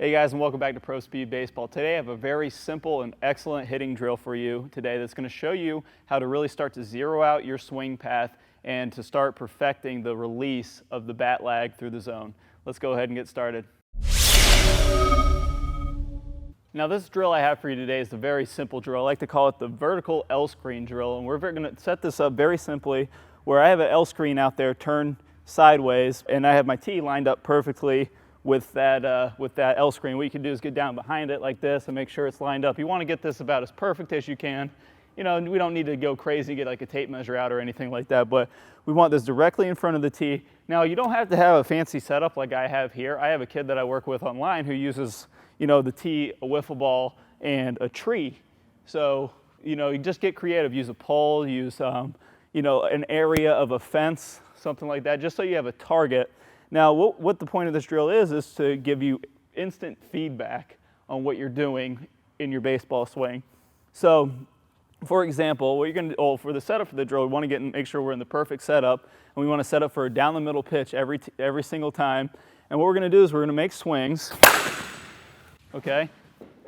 Hey guys, and welcome back to Pro Speed Baseball. Today I have a very simple and excellent hitting drill for you today that's going to show you how to really start to zero out your swing path and to start perfecting the release of the bat lag through the zone. Let's go ahead and get started. Now this drill I have for you today is a very simple drill. I like to call it the vertical L screen drill, and we're going to set this up very simply where I have an L screen out there turned sideways and I have my tee lined up perfectly with that L screen. What you can do is get down behind it like this and make sure it's lined up. You want to get this about as perfect as you can. You know, we don't need to go crazy, get like a tape measure out or anything like that, but we want this directly in front of the tee. Now, you don't have to have a fancy setup like I have here. I have a kid that I work with online who uses, you know, the tee, a wiffle ball, and a tree. So, you know, you just get creative. Use a pole, use, you know, an area of a fence, something like that, just so you have a target. Now, what the point of this drill is to give you instant feedback on what you're doing in your baseball swing. So, for example, what you're going to do, for the setup for the drill, we want to make sure we're in the perfect setup, and we want to set up for a down the middle pitch every single time. And what we're going to do is we're going to make swings, okay?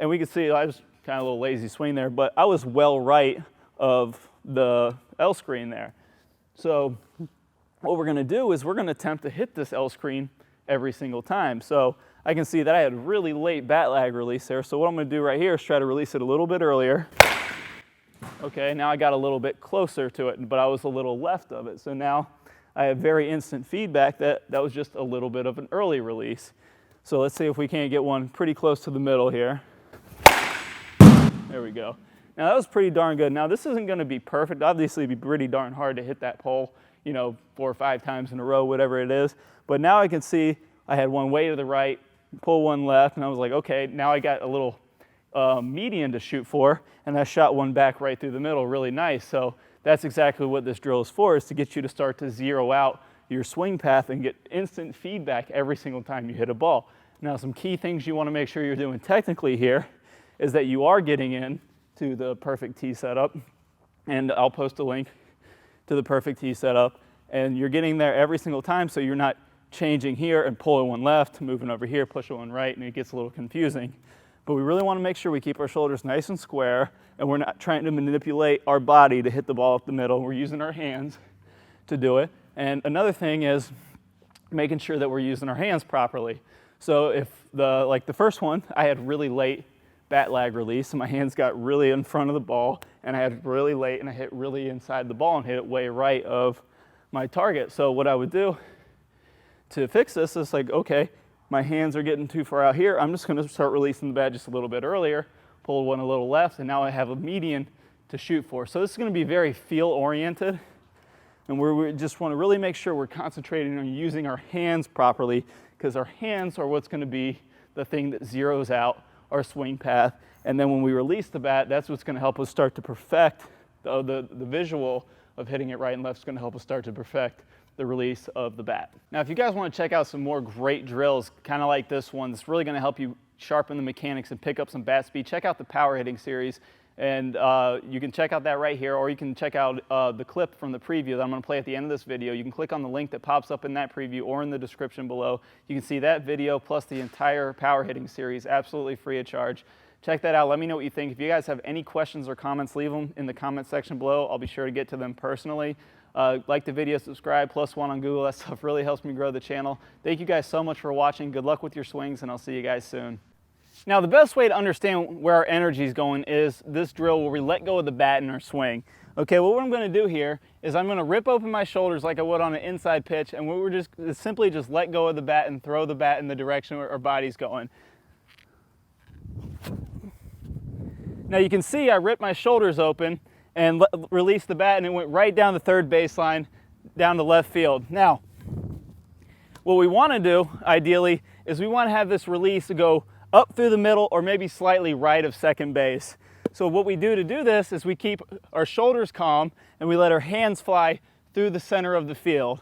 And we can see I was kind of a little lazy swing there, but I was well right of the L screen there. So what we're going to do is we're going to attempt to hit this L screen every single time. So I can see that I had really late bat lag release there. So what I'm going to do right here is try to release it a little bit earlier. Okay, now I got a little bit closer to it, but I was a little left of it. So now I have very instant feedback that was just a little bit of an early release. So let's see if we can't get one pretty close to the middle here. There we go. Now that was pretty darn good. Now this isn't going to be perfect. Obviously it'd be pretty darn hard to hit that pole, you know, 4 or 5 times in a row, whatever it is. But now I can see I had one way to the right, pull one left, and I was like, okay, now I got a little median to shoot for, and I shot one back right through the middle, really nice. So that's exactly what this drill is for, is to get you to start to zero out your swing path and get instant feedback every single time you hit a ball. Now some key things you want to make sure you're doing technically here is that you are getting in to the perfect tee setup, and I'll post a link to the perfect tee setup, and you're getting there every single time, so you're not changing here and pulling one left, moving over here, pushing one right, and it gets a little confusing. But we really want to make sure we keep our shoulders nice and square, and we're not trying to manipulate our body to hit the ball up the middle. We're using our hands to do it. And another thing is making sure that we're using our hands properly. So if like the first one, I had really late bat lag release, and my hands got really in front of the ball, and I had really late, and I hit really inside the ball and hit it way right of my target. So what I would do to fix this is like, okay, my hands are getting too far out here. I'm just going to start releasing the bat just a little bit earlier, pull one a little left, and now I have a median to shoot for. So this is going to be very feel-oriented, and we just want to really make sure we're concentrating on using our hands properly, because our hands are what's going to be the thing that zeroes out our swing path. And then when we release the bat, that's what's going to help us start to perfect the visual of hitting it right and left is going to help us start to perfect the release of the bat. Now, if you guys want to check out some more great drills, kind of like this one, that's really going to help you sharpen the mechanics and pick up some bat speed, check out the Power Hitting series. And you can check out that right here, or you can check out the clip from the preview that I'm going to play at the end of this video. You can click on the link that pops up in that preview or in the description below. You can see that video plus the entire Power Hitting series absolutely free of charge. Check that out. Let me know what you think. If you guys have any questions or comments, leave them in the comment section below. I'll be sure to get to them personally. Like the video, subscribe, +1 on Google. That stuff really helps me grow the channel. Thank you guys so much for watching. Good luck with your swings, and I'll see you guys soon. Now, the best way to understand where our energy is going is this drill where we let go of the bat in our swing. Okay, what I'm going to do here is I'm going to rip open my shoulders like I would on an inside pitch, and we're just simply just let go of the bat and throw the bat in the direction where our body's going. Now you can see I ripped my shoulders open and released the bat, and it went right down the third baseline, down to left field. Now, what we want to do, ideally, is we want to have this release go up through the middle or maybe slightly right of second base. So what we do to do this is we keep our shoulders calm and we let our hands fly through the center of the field.